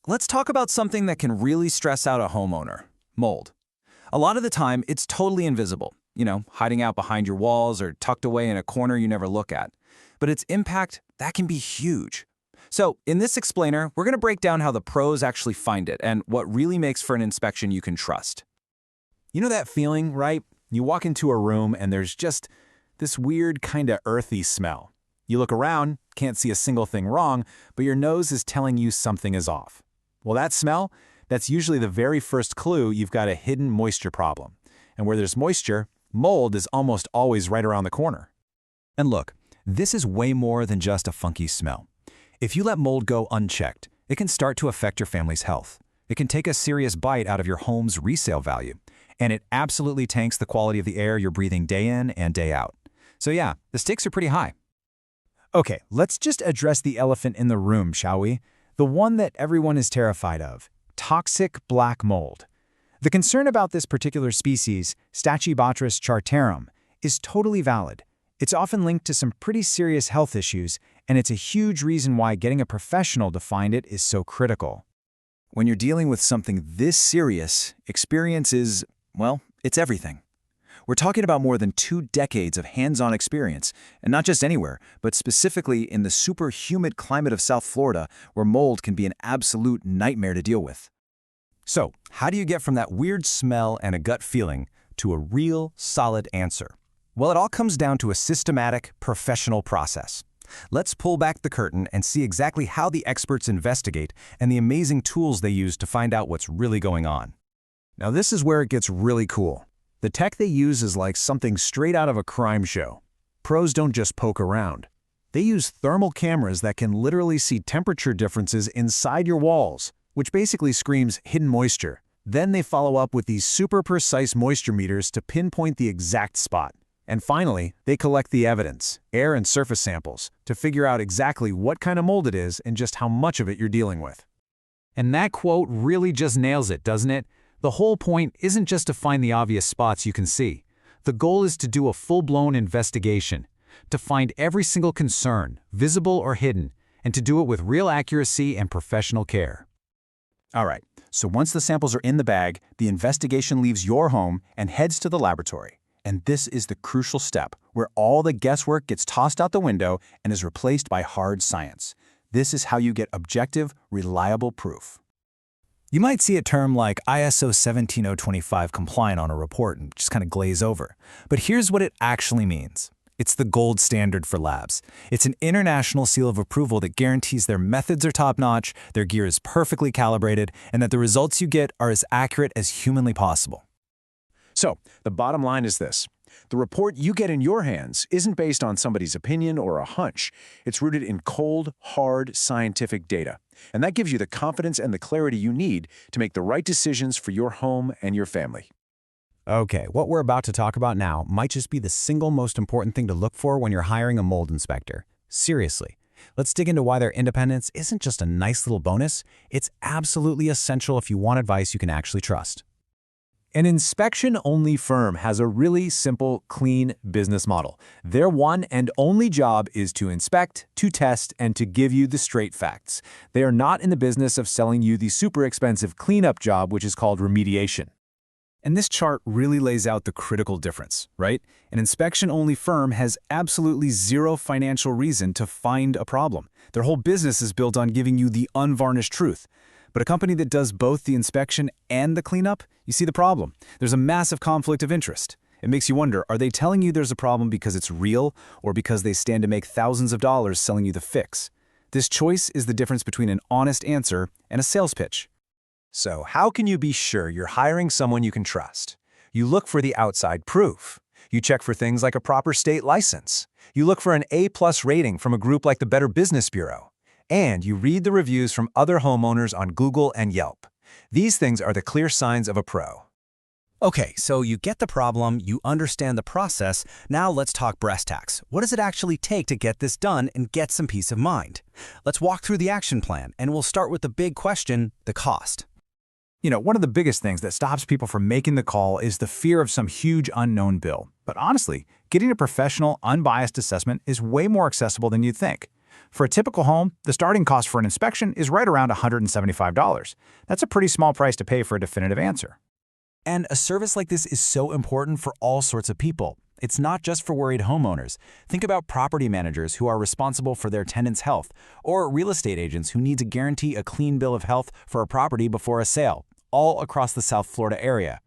Let's talk about something that can really stress out a homeowner: mold. A lot of the time, it's totally invisible, hiding out behind your walls or tucked away in a corner you never look at. But its impact, that can be huge. So, in this explainer, we're going to break down how the pros actually find it and what really makes for an inspection you can trust. You know that feeling, right? You walk into a room and there's just this weird kind of earthy smell. You look around, can't see a single thing wrong, but your nose is telling you something is off. Well, that smell, that's usually the very first clue you've got a hidden moisture problem. And where there's moisture, mold is almost always right around the corner. And look, this is way more than just a funky smell. If you let mold go unchecked, it can start to affect your family's health. It can take a serious bite out of your home's resale value. And it absolutely tanks the quality of the air you're breathing day in and day out. So yeah, the stakes are pretty high. Okay, let's just address the elephant in the room, shall we? The one that everyone is terrified of: toxic black mold. The concern about this particular species, Stachybotrys chartarum, is totally valid. It's often linked to some pretty serious health issues, and it's a huge reason why getting a professional to find it is so critical. When you're dealing with something this serious, experience is, well, it's everything. We're talking about more than 2 decades of hands-on experience, and not just anywhere, but specifically in the super humid climate of South Florida, where mold can be an absolute nightmare to deal with. So, how do you get from that weird smell and a gut feeling to a real, solid answer? Well, it all comes down to a systematic, professional process. Let's pull back the curtain and see exactly how the experts investigate and the amazing tools they use to find out what's really going on. Now, this is where it gets really cool. The tech they use is like something straight out of a crime show. Pros don't just poke around. They use thermal cameras that can literally see temperature differences inside your walls, which basically screams hidden moisture. Then they follow up with these super precise moisture meters to pinpoint the exact spot. And finally, they collect the evidence, air and surface samples, to figure out exactly what kind of mold it is and just how much of it you're dealing with. And that quote really just nails it, doesn't it? The whole point isn't just to find the obvious spots you can see. The goal is to do a full-blown investigation, to find every single concern, visible or hidden, and to do it with real accuracy and professional care. All right, so once the samples are in the bag, the investigation leaves your home and heads to the laboratory. And this is the crucial step, where all the guesswork gets tossed out the window and is replaced by hard science. This is how you get objective, reliable proof. You might see a term like ISO 17025 compliant on a report and just kind of glaze over. But here's what it actually means. It's the gold standard for labs. It's an international seal of approval that guarantees their methods are top-notch, their gear is perfectly calibrated, and that the results you get are as accurate as humanly possible. So, the bottom line is this. The report you get in your hands isn't based on somebody's opinion or a hunch. It's rooted in cold, hard, scientific data. And that gives you the confidence and the clarity you need to make the right decisions for your home and your family. Okay, what we're about to talk about now might just be the single most important thing to look for when you're hiring a mold inspector. Seriously. Let's dig into why their independence isn't just a nice little bonus. It's absolutely essential if you want advice you can actually trust. An inspection-only firm has a really simple, clean business model. Their one and only job is to inspect, to test, and to give you the straight facts. They are not in the business of selling you the super expensive cleanup job, which is called remediation. And this chart really lays out the critical difference, right? An inspection-only firm has absolutely zero financial reason to find a problem. Their whole business is built on giving you the unvarnished truth. But a company that does both the inspection and the cleanup, you see the problem. There's a massive conflict of interest. It makes you wonder, are they telling you there's a problem because it's real or because they stand to make thousands of dollars selling you the fix? This choice is the difference between an honest answer and a sales pitch. So how can you be sure you're hiring someone you can trust? You look for the outside proof. You check for things like a proper state license. You look for an A+ rating from a group like the Better Business Bureau. And you read the reviews from other homeowners on Google and Yelp. These things are the clear signs of a pro. Okay, so you get the problem, you understand the process. Now let's talk brass tacks. What does it actually take to get this done and get some peace of mind? Let's walk through the action plan, and we'll start with the big question, the cost. You know, one of the biggest things that stops people from making the call is the fear of some huge unknown bill. But honestly, getting a professional, unbiased assessment is way more accessible than you'd think. For a typical home, the starting cost for an inspection is right around $175. That's a pretty small price to pay for a definitive answer. And a service like this is so important for all sorts of people. It's not just for worried homeowners. Think about property managers who are responsible for their tenants' health, or real estate agents who need to guarantee a clean bill of health for a property before a sale, all across the South Florida area.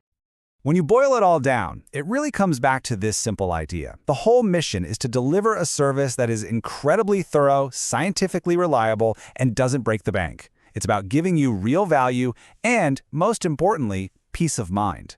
When you boil it all down, it really comes back to this simple idea. The whole mission is to deliver a service that is incredibly thorough, scientifically reliable, and doesn't break the bank. It's about giving you real value and, most importantly, peace of mind.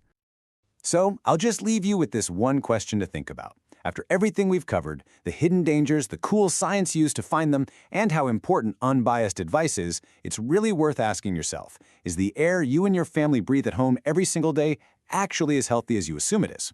So, I'll just leave you with this one question to think about. After everything we've covered, the hidden dangers, the cool science used to find them, and how important unbiased advice is, it's really worth asking yourself, is the air you and your family breathe at home every single day actually as healthy as you assume it is?